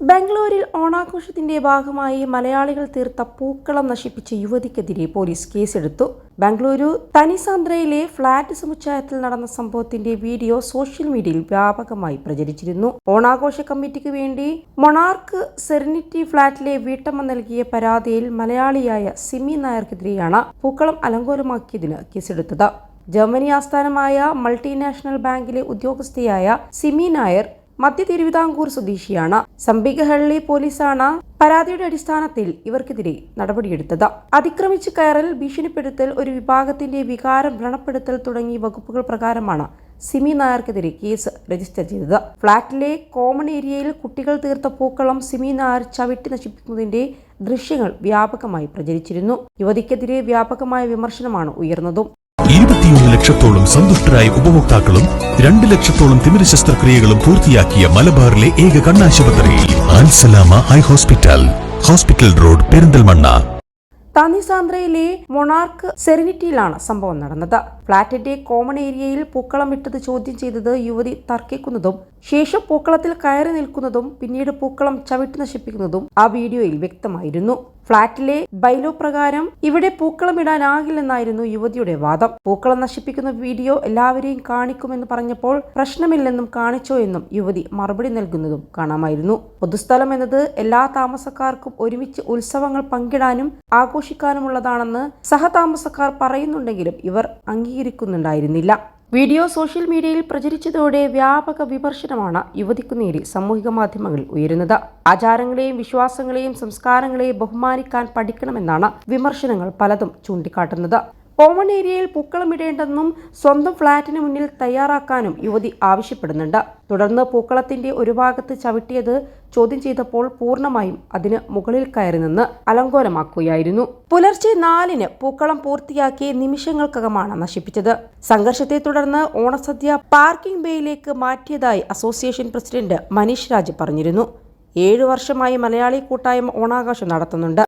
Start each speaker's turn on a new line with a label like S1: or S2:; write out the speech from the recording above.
S1: ബംഗളൂരിൽ ഓണാഘോഷത്തിന്റെ ഭാഗമായി മലയാളികൾ തീർത്ത പൂക്കളം നശിപ്പിച്ച യുവതിക്കെതിരെ പോലീസ് കേസെടുത്തു. ബംഗളൂരു തനിസാന്ദ്രയിലെ ഫ്ളാറ്റ് സമുച്ചയത്തിൽ നടന്ന സംഭവത്തിന്റെ വീഡിയോ സോഷ്യൽ മീഡിയയിൽ വ്യാപകമായി പ്രചരിച്ചിരുന്നു. ഓണാഘോഷ കമ്മിറ്റിക്ക് വേണ്ടി മൊണാർക്ക് സെറിനിറ്റി ഫ്ളാറ്റിലെ വീട്ടമ്മ നൽകിയ പരാതിയിൽ മലയാളിയായ സിമി നായർക്കെതിരെയാണ് പൂക്കളം അലങ്കോലമാക്കിയതിന് കേസെടുത്തത്. ജർമ്മനി ആസ്ഥാനമായ മൾട്ടിനാഷണൽ ബാങ്കിലെ ഉദ്യോഗസ്ഥയായ സിമി നായർ മധ്യ തിരുവിതാംകൂർ സ്വദേശിയാണ്. സംബിഗഹള്ളി പോലീസാണ് പരാതിയുടെ അടിസ്ഥാനത്തിൽ ഇവർക്കെതിരെ നടപടിയെടുത്തത്. അതിക്രമിച്ച് കയറൽ, ഭീഷണിപ്പെടുത്തൽ, ഒരു വിഭാഗത്തിന്റെ വികാരം വ്രണപ്പെടുത്തൽ തുടങ്ങിയ വകുപ്പുകൾ പ്രകാരമാണ് സിമി നായർക്കെതിരെ കേസ് രജിസ്റ്റർ ചെയ്തത്. ഫ്ളാറ്റിലെ കോമൺ ഏരിയയിൽ കുട്ടികൾ തീർത്ത പൂക്കളം സിമി നായർ ചവിട്ടി നശിപ്പിക്കുന്നതിന്റെ ദൃശ്യങ്ങൾ വ്യാപകമായി പ്രചരിച്ചിരുന്നു. യുവതിക്കെതിരെ വ്യാപകമായ വിമർശനമാണ് ഉയർന്നതും.
S2: 21 ലക്ഷത്തോളം സന്തുഷ്ടരായ ഉപഭോക്താക്കളും 2 ലക്ഷത്തോളം തിമിര ശസ്ത്രക്രിയകളും പൂർത്തിയാക്കിയ മലബാറിലെ ഏക കണ്ണാശുപത്രി Alsalama eye hospital, hospital road, Perinthalmanna.
S1: തനിസാന്ദ്രയിലെ മൊണാർക്ക് സെറിനിറ്റിയിലാണ് സംഭവം നടന്നത്. ഫ്ളാറ്റിന്റെ കോമൺ ഏരിയയിൽ പൂക്കളം ഇട്ടത് ചോദ്യം ചെയ്തത് യുവതി തർക്കിക്കുന്നതും ശേഷം പൂക്കളത്തിൽ കയറി നിൽക്കുന്നതും പിന്നീട് പൂക്കളം ചവിട്ടി നശിപ്പിക്കുന്നതും ആ വീഡിയോയിൽ വ്യക്തമായിരുന്നു. ഫ്ളാറ്റിലെ ബൈലോ പ്രകാരം ഇവിടെ പൂക്കളം ഇടാനാകില്ലെന്നായിരുന്നു യുവതിയുടെ വാദം. പൂക്കളം നശിപ്പിക്കുന്ന വീഡിയോ എല്ലാവരെയും കാണിക്കുമെന്ന് പറഞ്ഞപ്പോൾ പ്രശ്നമില്ലെന്നും കാണിച്ചോ എന്നും യുവതി മറുപടി നൽകുന്നതും കാണാമായിരുന്നു. പൊതുസ്ഥലം എന്നത് എല്ലാ താമസക്കാർക്കും ഒരുമിച്ച് ഉത്സവങ്ങൾ പങ്കിടാനും ആഘോഷിക്കാനുമുള്ളതാണെന്ന് സഹതാമസക്കാർ പറയുന്നുണ്ടെങ്കിലും ഇവർ അംഗീകരിക്കുന്നുണ്ടായിരുന്നില്ല. വീഡിയോ സോഷ്യൽ മീഡിയയിൽ പ്രചരിച്ചതോടെ വ്യാപക വിമർശനമാണ് യുവതിക്കു നേരെ സാമൂഹിക മാധ്യമങ്ങളിൽ ഉയരുന്നത്. ആചാരങ്ങളെയും വിശ്വാസങ്ങളെയും സംസ്കാരങ്ങളെയും ബഹുമാനിക്കാൻ പഠിക്കണമെന്നാണ് വിമർശനങ്ങൾ പലതും ചൂണ്ടിക്കാട്ടുന്നത്. കോമൺ ഏരിയയിൽ പൂക്കളമിടേണ്ടെന്നും സ്വന്തം ഫ്ളാറ്റിന് മുന്നിൽ തയ്യാറാക്കാനും യുവതി ആവശ്യപ്പെടുന്നുണ്ട്. തുടർന്ന് പൂക്കളത്തിന്റെ ഒരു ഭാഗത്ത് ചവിട്ടിയത് ചോദ്യം ചെയ്തപ്പോൾ പൂർണ്ണമായും അതിന് മുകളിൽ കയറി നിന്ന് അലങ്കോലമാക്കുകയായിരുന്നു. പുലർച്ചെ 4-ന് പൂക്കളം പൂർത്തിയാക്കി നിമിഷങ്ങൾക്കകമാണ് നശിപ്പിച്ചത്. സംഘർഷത്തെ തുടർന്ന് ഓണസദ്യ പാർക്കിംഗ് ബേയിലേക്ക് മാറ്റിയതായി അസോസിയേഷൻ പ്രസിഡന്റ് മനീഷ് രാജ് പറഞ്ഞിരുന്നു. 7 വർഷമായി മലയാളി കൂട്ടായ്മ ഓണാഘോഷം നടത്തുന്നുണ്ട്.